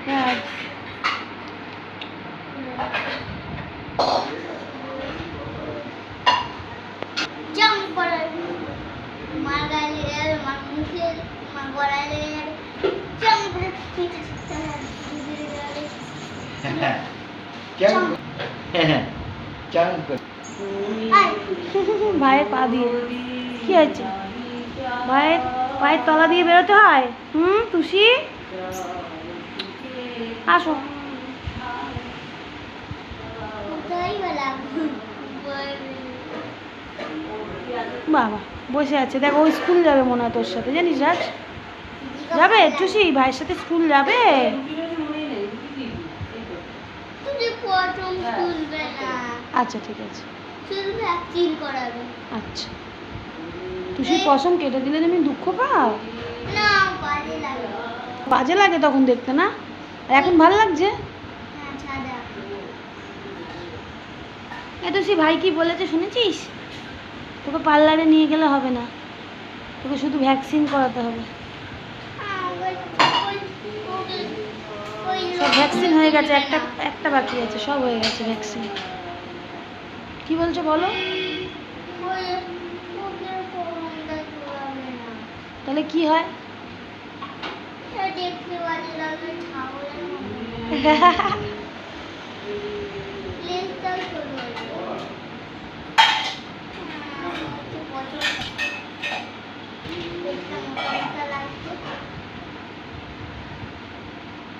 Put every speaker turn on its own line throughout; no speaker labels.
হ্যাঁ ভাইয়ের পা দিয়ে কি হয়েছে? ভাইয়ের পায়ের তলা দিয়ে বেরোতে হয়। তুষি আসো। বাবা বসে আছে, দেখো ওই স্কুল যাবে মনে হয় তোর সাথে, জানিস রাজ? যাবে টুসি ভাইয়ের সাথে স্কুল যাবে? আচ্ছা ঠিক আছে। আচ্ছা টুসি পশম কেটে দিলে তুমি দুঃখ পাও? বাজে লাগে তখন দেখতে না? আর এখন ভালো লাগছে? টুসি ভাই কি বলেছে শুনেছিস? তোকে পার্লারে নিয়ে গেলে হবে না, তোকে শুধু ভ্যাকসিন করাতে হবে। সব ভ্যাকসিন হয়ে গেছে, একটা বাকি আছে, সব হয়ে গেছে ভ্যাকসিন। কি বলছো বলো? তাহলে কি হয়?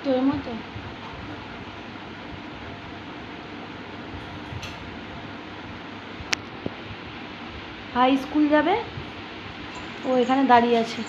তোর মতো ভাই স্কুল যাবে, ও এখানে দাঁড়িয়ে আছে।